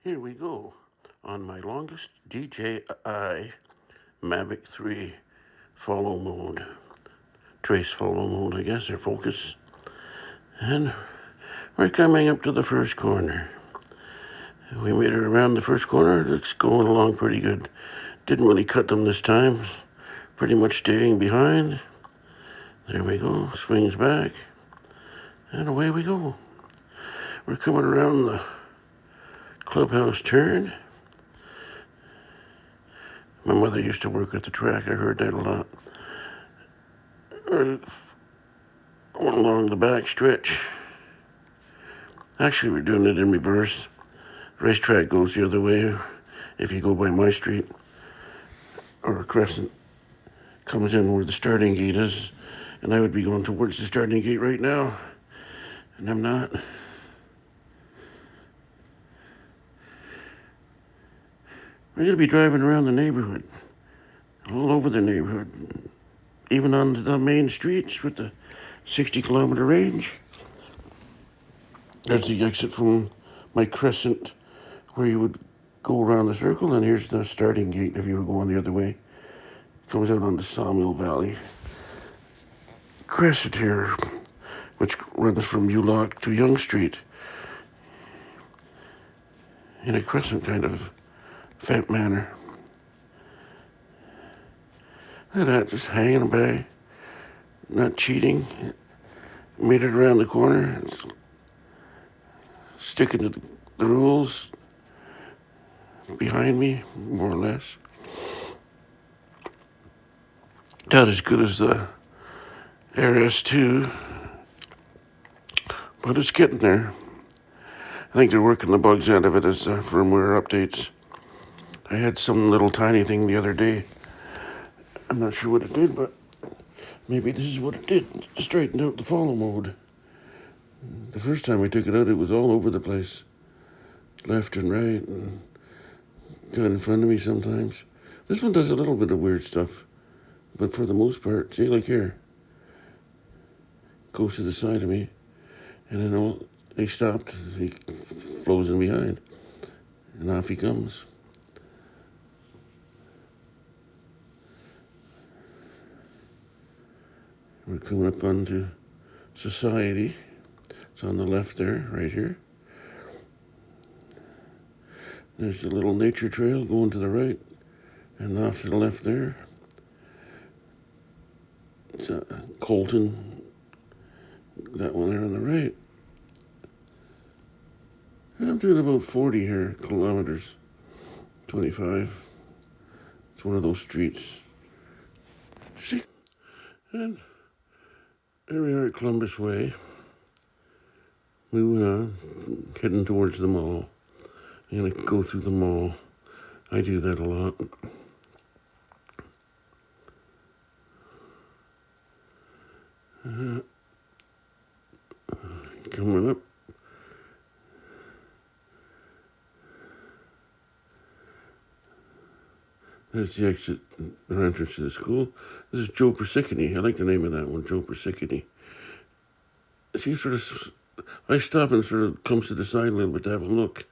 Here we go on my longest DJI Mavic 3 follow mode, trace follow mode, I guess, or focus. And we're coming up to the first corner. We made it around the first corner. It's going along pretty good. Didn't really cut them this time. Pretty much staying behind. There we go. Swings back. And away we go. We're coming around the clubhouse turn. My mother used to work at the track. I heard that a lot. Or along the back stretch. Actually, we're doing it in reverse. Racetrack goes the other way. If you go by my street, or a crescent comes in where the starting gate is, and I would be going towards the starting gate right now, and I'm not. We're going to be driving around the neighborhood, all over the neighborhood, even on the main streets with the 60-kilometer range. There's the exit from my crescent where you would go around the circle, and here's the starting gate if you were going the other way. It comes out on the Sawmill Valley crescent here, which runs from Ulock to Yonge Street in a crescent kind of fat manner. Look at that, just hanging by, not cheating. Made it around the corner. It's sticking to the rules behind me, more or less. Not as good as the RS2, but it's getting there. I think they're working the bugs out of it as firmware updates. I had some little tiny thing the other day. I'm not sure what it did, but maybe this is what it did. Straightened out the follow mode. The first time I took it out, it was all over the place. Left and right, and got in front of me sometimes. This one does a little bit of weird stuff, but for the most part, see, like here, goes to the side of me, and then he stopped, he flows in behind, and off he comes. We're coming up onto Society. It's on the left there, right here. There's a little nature trail going to the right, and off to the left there. It's Colton, that one there on the right. And I'm doing about 40 here, kilometers, 25. It's one of those streets. See? And there we are at Columbus Way. Moving on, heading towards the mall. I'm going to go through the mall. I do that a lot. Coming up. There's the exit or entrance to the school. This is Joe Persicany. I like the name of that one, Joe Persicany. See, I stop and sort of comes to the side a little bit to have a look,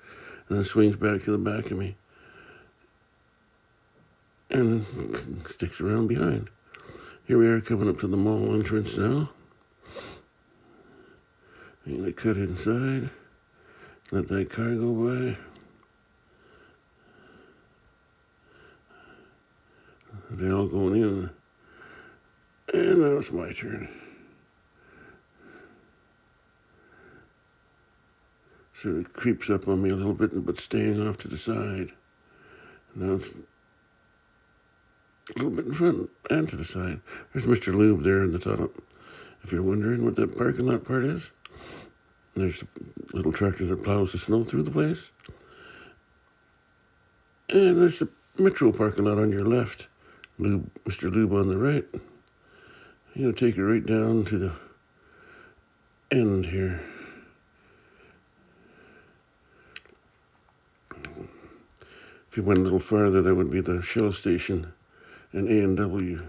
and then swings back to the back of me, and sticks around behind. Here we are coming up to the mall entrance now. I'm going to cut inside, let that car go by. They're all going in, and now it's my turn. Sort of creeps up on me a little bit, but staying off to the side. Now it's a little bit in front and to the side. There's Mr. Lube there in the top, if you're wondering what that parking lot part is. And there's a little tractor that plows the snow through the place. And there's the Metro parking lot on your left. Mr. Lube on the right. I'm going to take it right down to the end here. If you went a little farther, that would be the Shell station and A&W.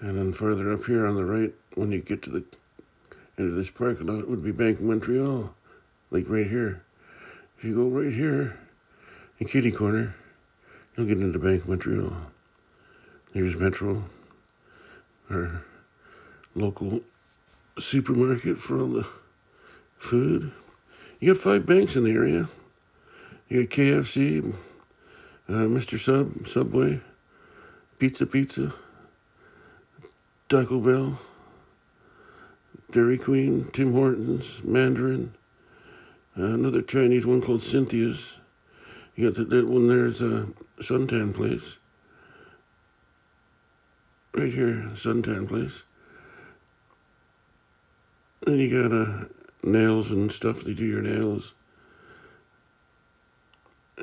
And then further up here on the right, when you get to the end of this parking lot, would be Bank of Montreal, like right here. If you go right here in Kitty Corner, you'll get into Bank Montreal. Here's Metro, our local supermarket for all the food. You got 5 banks in the area. You got KFC, Mr. Subway, Pizza, Taco Bell, Dairy Queen, Tim Hortons, Mandarin, another Chinese one called Cynthia's. You got that one there's a suntan place. Right here, suntan place. Then you got nails and stuff. They do your nails.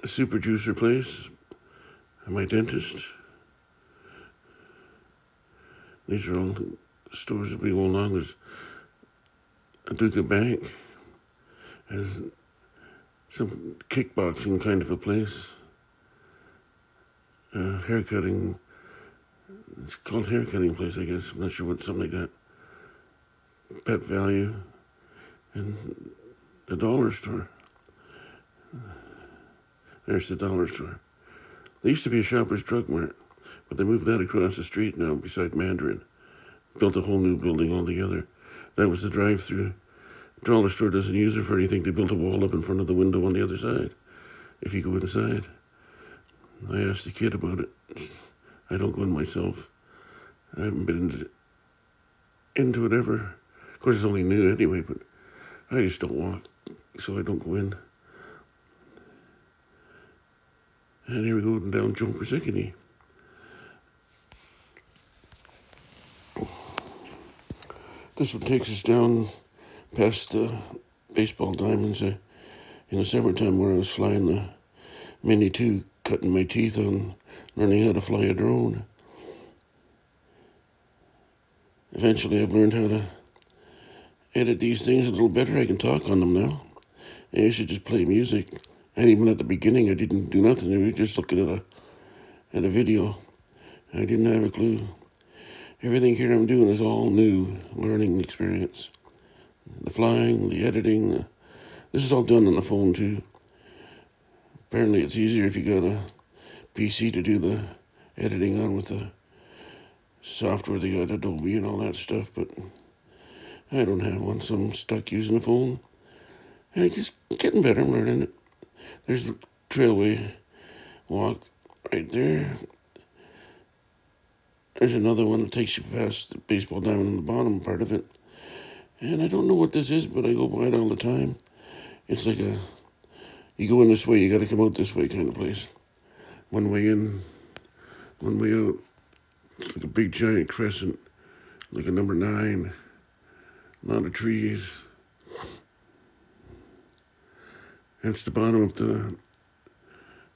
A super juicer place. My dentist. These are all the stores that we go along. There's a Duca Bank. Has some kickboxing kind of a place. Haircutting. It's called haircutting place, I guess. I'm not sure what, something like that. Pet Value. And the dollar store. There's the dollar store. There used to be a Shoppers Drug Mart, but they moved that across the street now beside Mandarin. Built a whole new building altogether. That was the drive-through. The dollar store doesn't use it for anything. They built a wall up in front of the window on the other side. If you go inside. I asked the kid about it. I don't go in myself. I haven't been into it ever. Of course, it's only new anyway, but I just don't walk, so I don't go in. And here we go down Joe Persicany. This one takes us down past the baseball diamonds in the summertime where I was flying the Mini 2, cutting my teeth on learning how to fly a drone. Eventually I've learned how to edit these things a little better. I can talk on them now. I used to just play music. And even at the beginning, I didn't do nothing. I was just looking at a video. I didn't have a clue. Everything here I'm doing is all new learning experience. The flying, the editing. This is all done on the phone too. Apparently it's easier if you got a PC to do the editing on with the software. They got Adobe and all that stuff, but I don't have one, so I'm stuck using the phone. And it's just getting better. I'm learning it. There's the trailway walk right there. There's another one that takes you past the baseball diamond on the bottom part of it. And I don't know what this is, but I go by it all the time. It's like you go in this way, you got to come out this way kind of place. One way in, one way out. It's like a big giant crescent, like a number 9. A lot of trees. And it's the bottom of the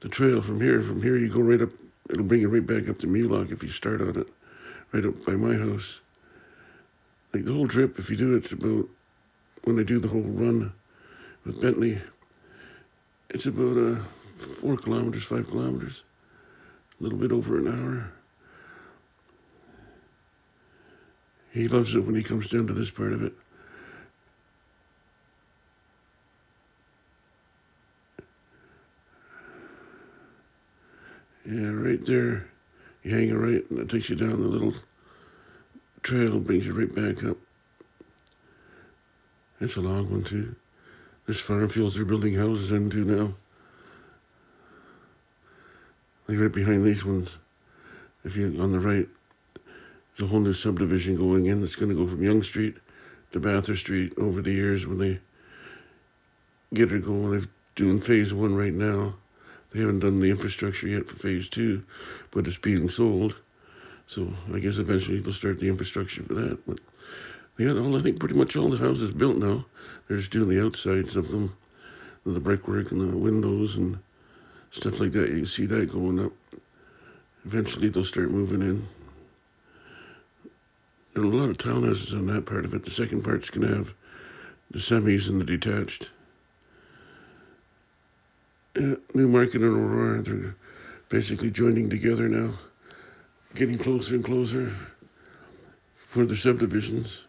trail from here. From here you go right up. It'll bring you right back up to Mulock if you start on it. Right up by my house. Like the whole trip, if you do it, it's about, when I do the whole run with Bentley, it's about 4 kilometers, 5 kilometers. A little bit over an hour. He loves it when he comes down to this part of it. Yeah, right there, you hang a right, and it takes you down the little trail and brings you right back up. It's a long one, too. There's farm fields they're building houses into now. Like right behind these ones. If you on the right, there's a whole new subdivision going in. It's going to go from Yonge Street to Bathurst Street over the years when they get it going. They're doing phase 1 right now. They haven't done the infrastructure yet for phase 2, but it's being sold. So I guess eventually they'll start the infrastructure for that. But they got I think pretty much all the houses built now. They're just doing the outsides of them, the brickwork and the windows and stuff like that. You can see that going up. Eventually they'll start moving in. There are a lot of townhouses on that part of it. The second part's going to have the semis and the detached. Newmarket and Aurora, they're basically joining together now, getting closer and closer for the subdivisions.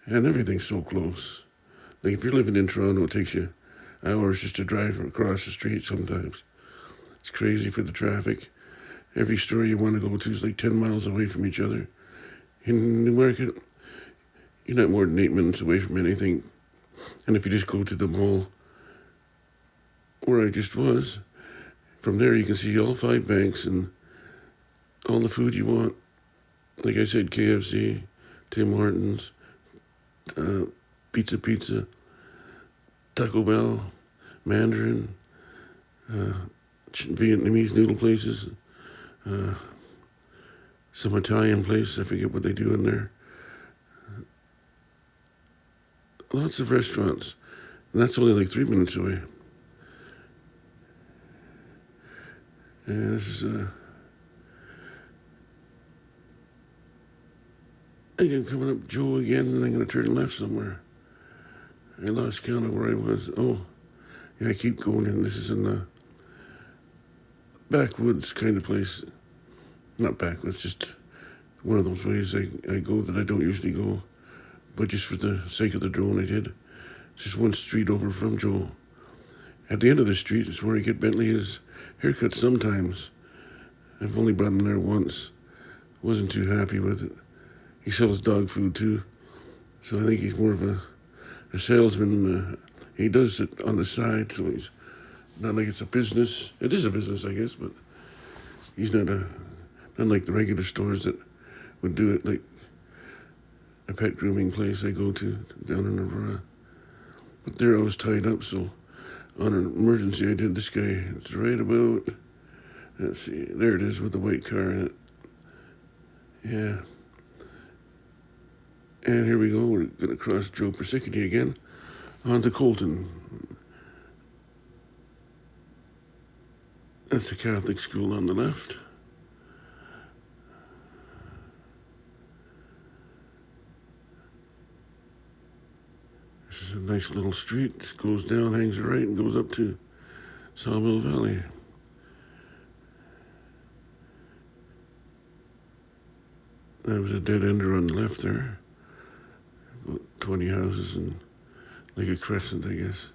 And everything's so close. Like if you're living in Toronto, it takes you hours just to drive across the street sometimes. It's crazy for the traffic. Every store you want to go to is like 10 miles away from each other. In Newmarket, you're not more than 8 minutes away from anything. And if you just go to the mall where I just was, from there you can see all 5 banks and all the food you want. Like I said, KFC, Tim Hortons, Pizza, Taco Bell, Mandarin, Vietnamese noodle places, some Italian place, I forget what they do in there. Lots of restaurants. And that's only like 3 minutes away. And this is I think I'm coming up Joe again, and I'm going to turn left somewhere. I lost count of where I was. Oh, yeah, I keep going in. This is in the backwoods kind of place. Not backwoods, just one of those ways I go that I don't usually go. But just for the sake of the drone, I did. It's just one street over from Joe. At the end of the street is where I get Bentley his haircut sometimes. I've only brought him there once. Wasn't too happy with it. He sells dog food too. So I think he's more of a salesman. He does it on the side, so he's not like it's a business. It is a business, I guess, but he's not like the regular stores that would do it, like a pet grooming place I go to down in Aurora. But there I was tied up, so on an emergency I did this guy. It's right about, let's see, there it is with the white car in it. Yeah. And here we go, we're going to cross Joe Persicity again onto Colton. That's the Catholic school on the left. This is a nice little street. This goes down, hangs right, and goes up to Sawmill Valley. That was a dead ender on the left there. About 20 houses and like a crescent, I guess.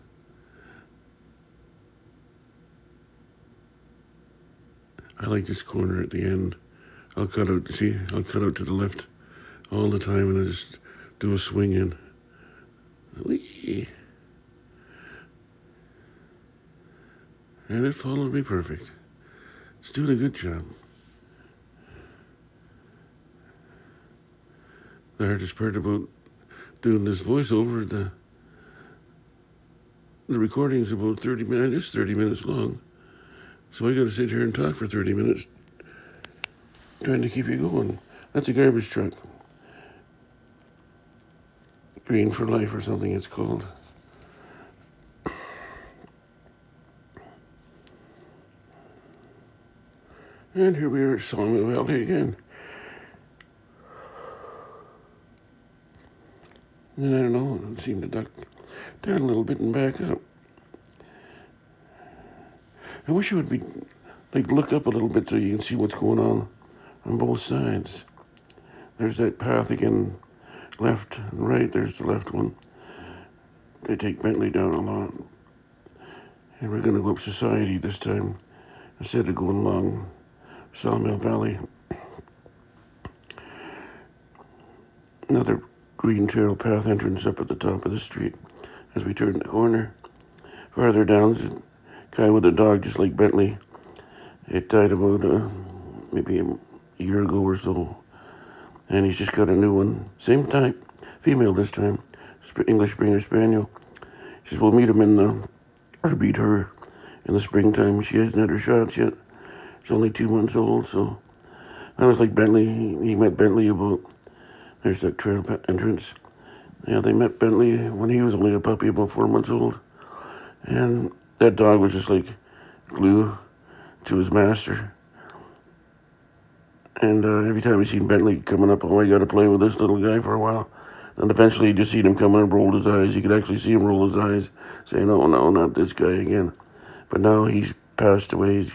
I like this corner at the end. I'll cut out to the left all the time and I just do a swing in. Whee! And it followed me perfect. It's doing a good job. The hardest part about doing this voiceover, the recording's about 30 minutes. It's 30 minutes long. So I got to sit here and talk for 30 minutes trying to keep you going. That's a garbage truck. Green for Life or something it's called. And here we are at Sawmill Valley again. And I don't know, it seemed to duck down a little bit and back up. I wish it would be, like, look up a little bit so you can see what's going on both sides. There's that path again, left and right, there's the left one. They take Bentley down a lot. And we're going to go up Society this time, instead of going along Sawmill Valley. Another green trail path entrance up at the top of the street as we turn the corner. Farther down is a guy with a dog just like Bentley. It died about maybe a year ago or so. And he's just got a new one. Same type, female this time. English Springer Spaniel. She says we'll meet him or beat her in the springtime. She hasn't had her shots yet. She's only 2 months old, so that was like Bentley. He met Bentley about, there's that trail entrance. Yeah, they met Bentley when he was only a puppy, about 4 months old. And that dog was just like glue to his master. And every time he seen Bentley coming up, oh, I got to play with this little guy for a while. And eventually you just seen him come and roll his eyes. You could actually see him roll his eyes, saying, oh, no, not this guy again. But now he's passed away. He's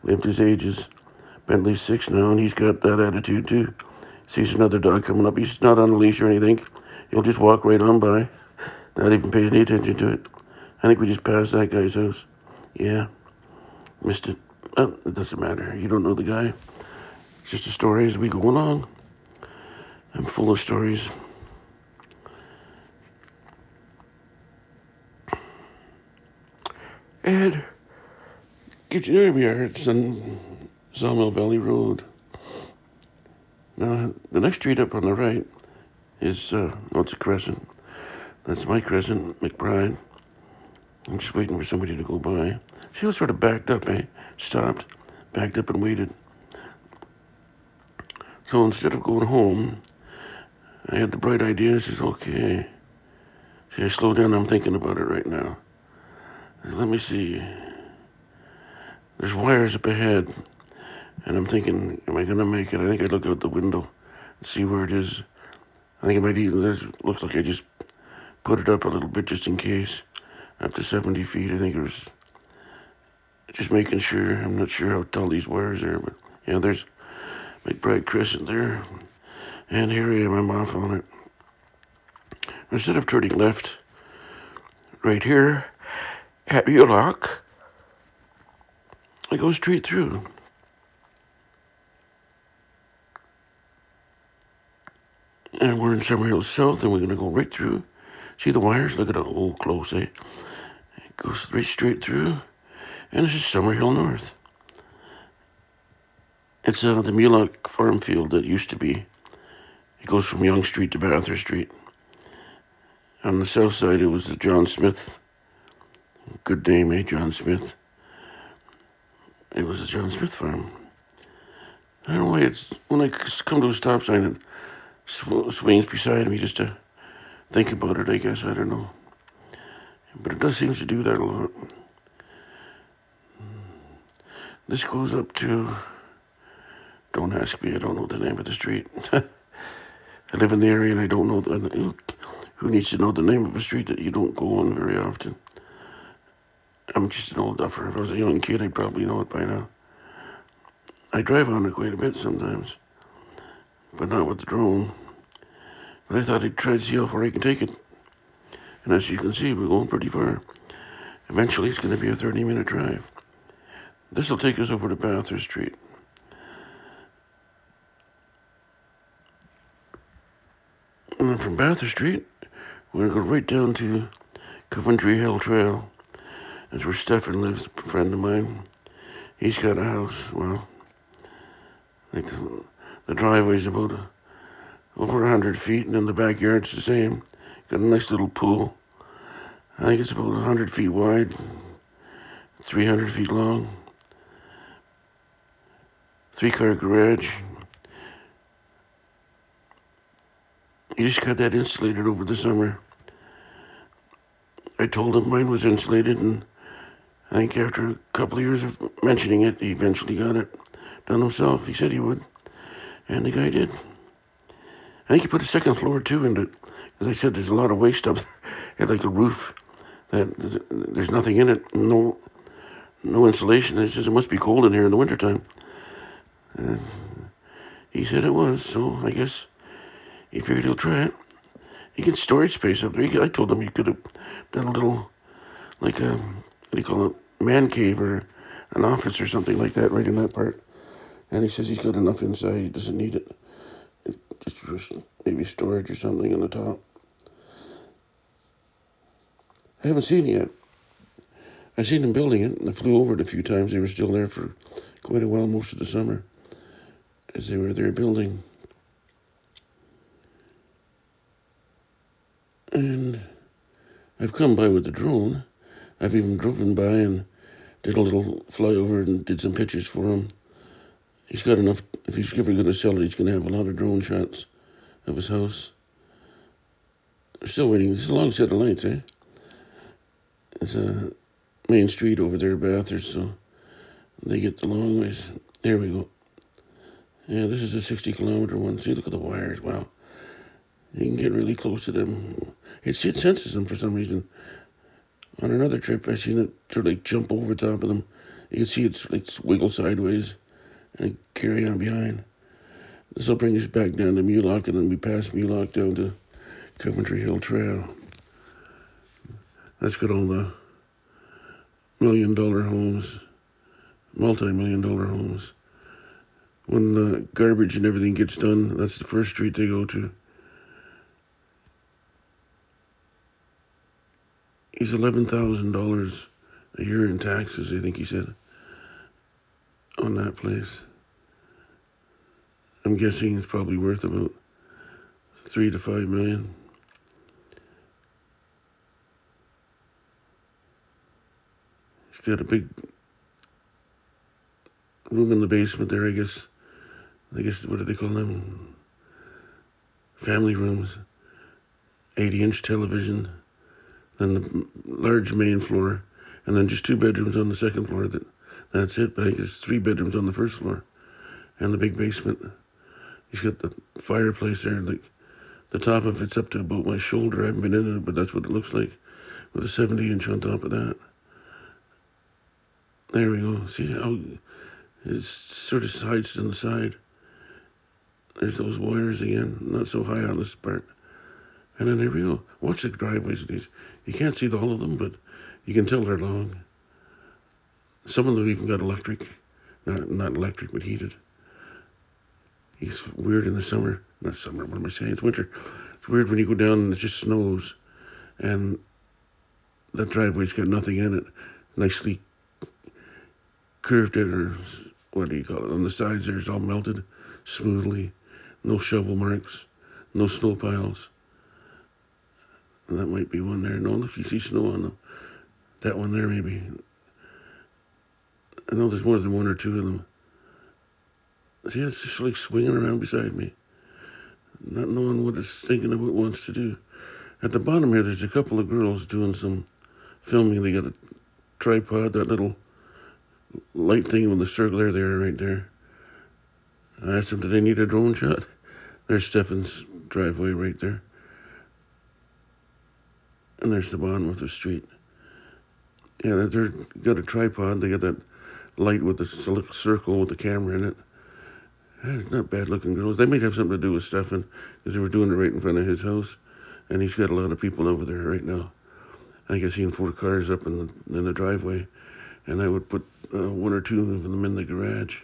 lived his ages. Bentley's 6 now, and he's got that attitude too. Sees another dog coming up. He's not on a leash or anything. He'll just walk right on by, not even pay any attention to it. I think we just passed that guy's house. Yeah, missed it. Well, it doesn't matter. You don't know the guy. It's just a story as we go along. I'm full of stories. And there we are. It's on Sawmill Valley Road. Now, the next street up on the right is, it's a crescent. That's my crescent, McBride. I'm just waiting for somebody to go by. She was sort of backed up, eh? Stopped, backed up and waited. So instead of going home, I had the bright idea. I says, okay. See, I slow down. I'm thinking about it right now. Let me see. There's wires up ahead. And I'm thinking, am I going to make it? I think I look out the window and see where it is. I think it might even, looks like I just put it up a little bit just in case. Up to 70 feet, I think it was just making sure. I'm not sure how tall these wires are, but yeah, there's McBride Crescent there. And here I am, I'm off on it. Instead of turning left right here at Mulock, I go straight through. And we're in Summerhill South, and we're going to go right through. See the wires? Look at it, oh, close, eh? It goes right straight through, and this is Summerhill North. It's the Mulock farm field that used to be. It goes from Yonge Street to Bathurst Street. On the south side, it was the John Smith. Good name, eh, John Smith? It was the John Smith farm. I don't know why it's, when I come to a stop sign, it swings beside me just to think about it, I guess. I don't know. But it does seem to do that a lot. This goes up to, don't ask me, I don't know the name of the street. I live in the area and I don't know, who needs to know the name of a street that you don't go on very often? I'm just an old duffer. If I was a young kid, I'd probably know it by now. I drive on it quite a bit sometimes, but not with the drone. But I thought I'd try to see how far I can take it. And as you can see, we're going pretty far. Eventually, it's going to be a 30-minute drive. This will take us over to Bathurst Street. And then from Bathurst Street, we're going to go right down to Coventry Hill Trail. That's where Stefan lives, a friend of mine. He's got a house, well, like the driveway's about over 100 feet, and then the backyard's the same. Got a nice little pool. I think it's about 100 feet wide, 300 feet long. 3-car garage. You just got that insulated over the summer. I told him mine was insulated, and I think after a couple of years of mentioning it, he eventually got it done himself. He said he would, and the guy did. I think he put a second floor too into it, because I said there's a lot of waste up there. It had like a roof that there's nothing in it, no insulation. I said it must be cold in here in the wintertime. And he said it was, so I guess he figured he'll try it. He gets storage space up there. I told him he could have done a little, like a, what do you call it, man cave or an office or something like that right in that part. And he says he's got enough inside, he doesn't need it. Just for maybe storage or something on the top. I haven't seen it yet. I've seen them building it. I flew over it a few times. They were still there for quite a while, most of the summer, as they were there building. And I've come by with the drone. I've even driven by and did a little flyover and did some pictures for him. He's got enough, if he's ever going to sell it, he's going to have a lot of drone shots of his house. I'm still waiting. It's a long set of lights, eh? It's a main street over there, Bathurst, so they get the long ways. There we go. Yeah, this is a 60-kilometer one. See, look at the wires. Wow. You can get really close to them. It senses them for some reason. On another trip, I seen it sort of like jump over top of them. You can see it's like wiggle sideways and carry on behind. This will bring us back down to Mulock, and then we pass Mulock down to Coventry Hill Trail. That's got all the million-dollar homes, multi-million-dollar homes. When the garbage and everything gets done, that's the first street they go to. He's $11,000 a year in taxes, I think he said, on that place. I'm guessing it's probably worth about 3 to 5 million. He's got a big room in the basement there, I guess, what do they call them? Family rooms. 80-inch television, then the large main floor, and then just 2 bedrooms on the second floor. That's it, but I think it's 3 bedrooms on the first floor, and the big basement. He's got the fireplace there, like the top of it's up to about my shoulder. I haven't been in it, but that's what it looks like, with a 70-inch on top of that. There we go. See how it sort of hides on the side. There's those wires again, not so high on this part. And then there we go. Watch the driveways of these. You can't see all of them, but you can tell they're long. Some of them even got electric. Not electric, but heated. It's weird in the summer. Not summer, what am I saying? It's winter. It's weird when you go down and it just snows. And that driveway's got nothing in it. Nicely curved in, or what do you call it? On the sides there, it's all melted smoothly. No shovel marks. No snow piles. And that might be one there. No, look, you see snow on them. That one there, maybe. I know there's more than 1 or 2 of them. See, it's just like swinging around beside me, not knowing what it's thinking of what it wants to do. At the bottom here, there's a couple of girls doing some filming. They got a tripod, that little light thing with the circle there, they are right there. I asked them, do they need a drone shot? There's Stefan's driveway right there. And there's the bottom of the street. Yeah, they're got a tripod. They got that light with the circle with the camera in it. It's not bad looking girls. They might have something to do with Stefan, because they were doing it right in front of his house. And he's got a lot of people over there right now. I think I've seen 4 cars up in the driveway. And I would put 1 or 2 of them in the garage.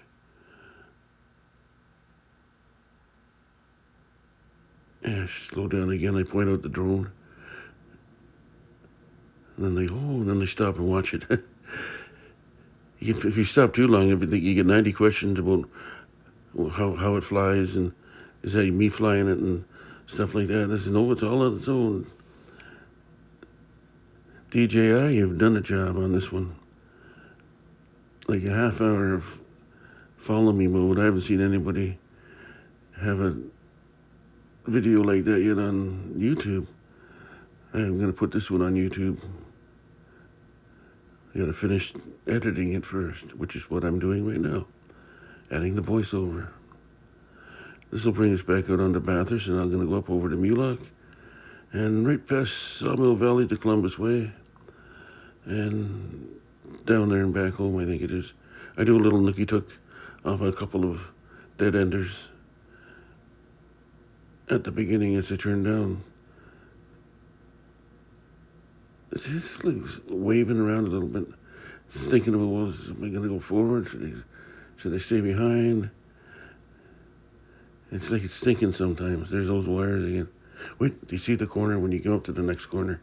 Yeah, slow down again. I point out the drone. And then they go, and then they stop and watch it. If you stop too long, you get 90 questions about how it flies, and is that me flying it and stuff like that. I said, no, it's all on its own. DJI, you've done a job on this one. Like a half hour of follow me mode. I haven't seen anybody have a video like that yet on YouTube. I'm going to put this one on YouTube. I got to finish editing it first, which is what I'm doing right now. Adding the voiceover. This will bring us back out onto Bathurst, and I'm going to go up over to Mulock and right past Sawmill Valley to Columbus Way and down there and back home, I think it is. I do a little nookie-took off a couple of dead enders at the beginning as I turn down. It's just like waving around a little bit, thinking about, well, am I going to go forward? Should I stay behind? It's like it's thinking sometimes. There's those wires again. Wait, do you see the corner when you go up to the next corner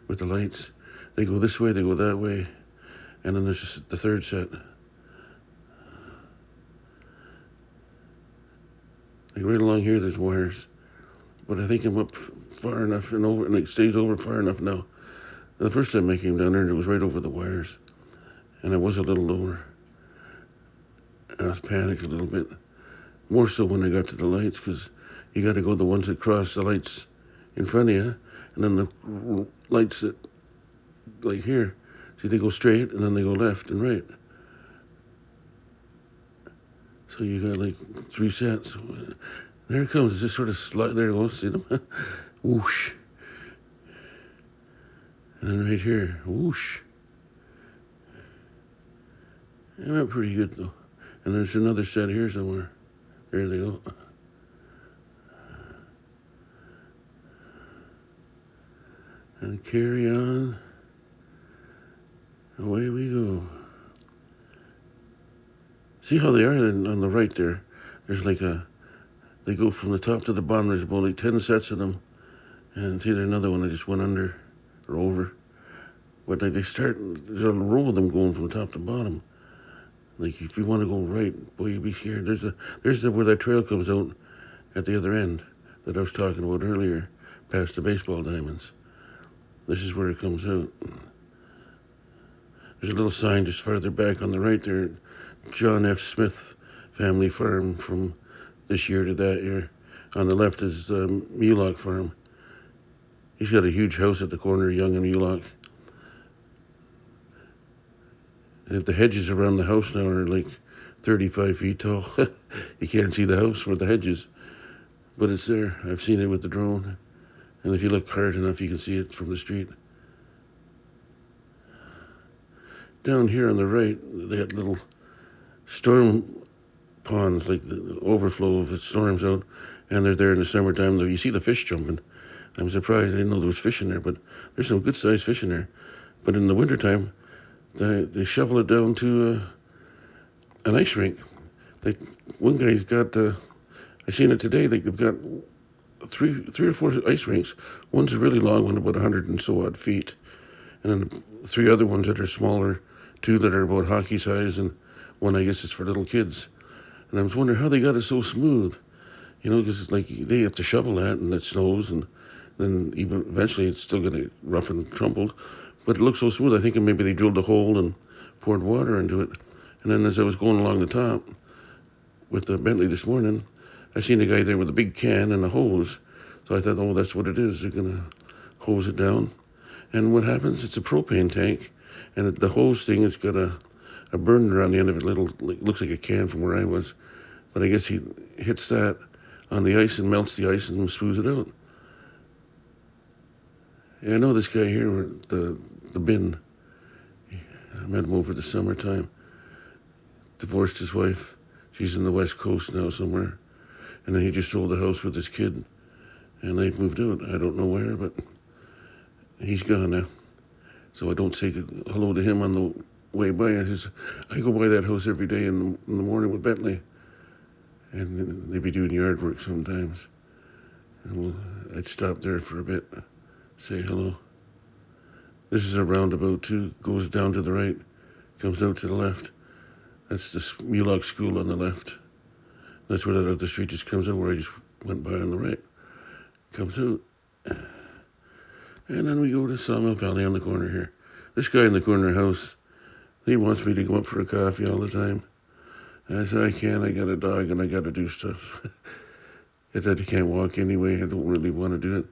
with the lights? They go this way, they go that way, and then there's just the third set. Like right along here, there's wires, but I think I'm up far enough and over, and it stays over far enough now. The first time I came down there, it was right over the wires, and I was a little lower. I was panicked a little bit, more so when I got to the lights, because you got to go the ones that cross the lights in front of you, and then the lights that, like here, see, they go straight, and then they go left and right. So you got like 3 sets. There it comes. It's just sort of slide. There it goes. See them? Whoosh. And then right here, whoosh. They went pretty good though. And there's another set here somewhere. There they go. And carry on. Away we go. See how they are on the right there? There's like they go from the top to the bottom. There's about like 10 sets of them. And see, there's another one that just went under or over. But like there's a row of them going from top to bottom. Like if you want to go right, boy, you'd be scared. There's where that trail comes out at the other end that I was talking about earlier, past the baseball diamonds. This is where it comes out. There's a little sign just farther back on the right there, John F. Smith family farm from this year to that year. On the left is the Mulock farm. He's got a huge house at the corner of Young and Mulock. And the hedges around the house now are like 35 feet tall. You can't see the house for the hedges, but it's there. I've seen it with the drone. And if you look hard enough, you can see it from the street. Down here on the right, they got little storm ponds, like the overflow if it storms out, and they're there in the summertime. You see the fish jumping. I'm surprised. I didn't know there was fish in there, but there's some good-sized fish in there. But in the wintertime, they shovel it down to an ice rink. One guy's got, I seen it today, they've got three or four ice rinks. One's a really long one, about 100 and so odd feet. And then three other ones that are smaller, two that are about hockey size, and one I guess is for little kids. And I was wondering how they got it so smooth. You know, because like they have to shovel that and it snows, and then even eventually it's still going to rough and crumpled. But it looks so smooth. I think maybe they drilled a hole and poured water into it. And then as I was going along the top with the Bentley this morning, I seen a guy there with a big can and a hose. So I thought, oh, that's what it is. They're going to hose it down. And what happens? It's a propane tank, and the hose thing has got a burner on the end of it. Looks like a can from where I was. But I guess he hits that on the ice and melts the ice and smooths it out. Yeah, I know this guy here, the bin. I met him over the summertime. Divorced his wife. She's in the West Coast now somewhere. And then he just sold the house with his kid. And they moved out. I don't know where, but he's gone now. So I don't say hello to him on the way by. I go by that house every day in the morning with Bentley. And they'd be doing yard work sometimes. And I'd stop there for a bit, say hello. This is a roundabout too, goes down to the right, comes out to the left. That's the Mulock School on the left. That's where that other street just comes out, where I just went by on the right. Comes out. And then we go to Sawmill Valley on the corner here. This guy in the corner house, he wants me to go up for a coffee all the time. I said, I can't, I got a dog and I got to do stuff. I said, I can't walk anyway, I don't really want to do it.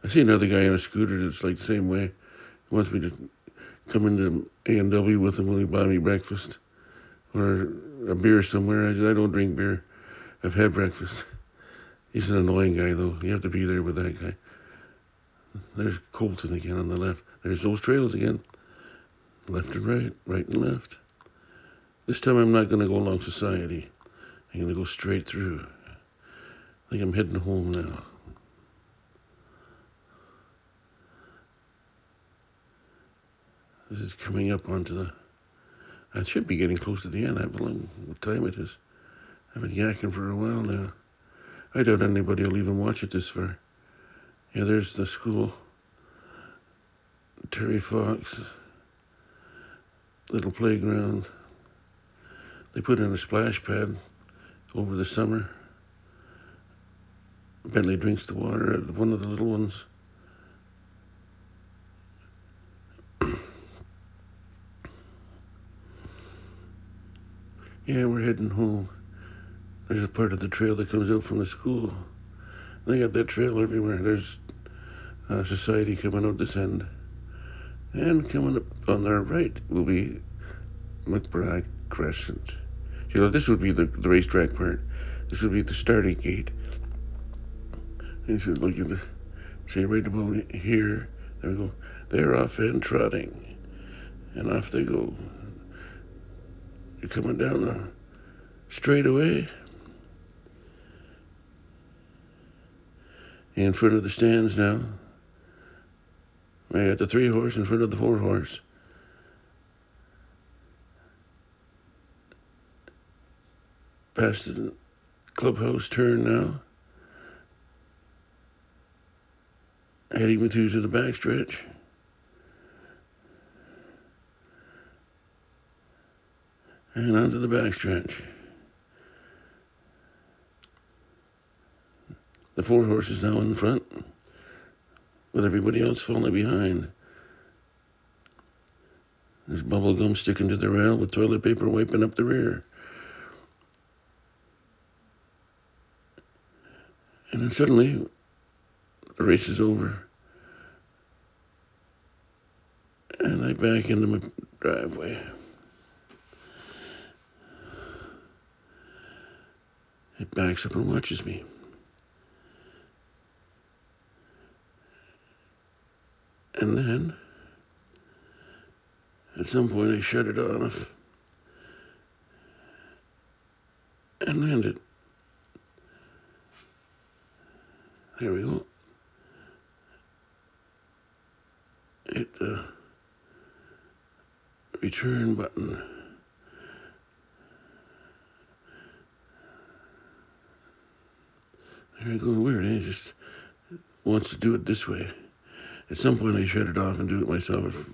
I see another guy on a scooter that's like the same way. He wants me to come into A&W with him when he buy me breakfast. Or a beer somewhere. I said, I don't drink beer. I've had breakfast. He's an annoying guy though. You have to be there with that guy. There's Colton again on the left. There's those trails again. Left and right, right and left. This time I'm not going to go along Society. I'm going to go straight through. I think I'm heading home now. This is coming up onto the... I should be getting close to the end. I believe what time it is. I've been yakking for a while now. I doubt anybody will even watch it this far. Yeah, there's the school. Terry Fox. Little playground. They put in a splash pad over the summer. Bentley drinks the water out of one of the little ones. Yeah, we're heading home. There's a part of the trail that comes out from the school. They got that trail everywhere. There's Society coming out this end. And coming up on our right will be McBride Crescent. You know, this would be the racetrack part. This would be the starting gate. You should look at the, say right about here. There we go. They're off and trotting. And off they go. You're coming down the straightaway. In front of the stands now. I got the 3-horse in front of the 4-horse. past the clubhouse turn now. Heading through to the backstretch. And onto the backstretch. The 4 horses now in front, with everybody else falling behind. There's bubble gum sticking to the rail with toilet paper wiping up the rear. And then suddenly, the race is over. And I back into my driveway. It backs up and watches me. And then, at some point, I shut it off and landed. There we go. Hit the return button. There I go. Weird, eh? It just wants to do it this way. At some point, I shut it off and do it myself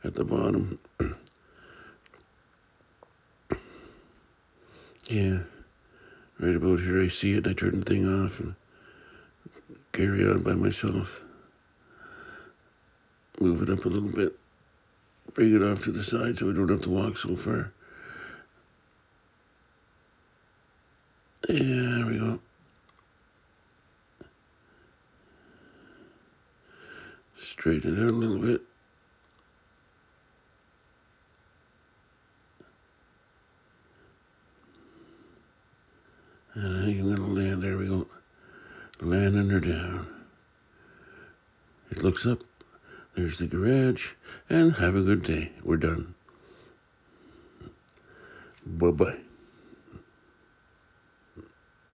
at the bottom. Yeah, right about here I see it. I turn the thing off and carry on by myself. Move it up a little bit. Bring it off to the side so I don't have to walk so far. Yeah, there we go. Straighten it out a little bit. And I think I'm going to land. There we go. Landing her down. It looks up. There's the garage. And have a good day. We're done. Bye-bye.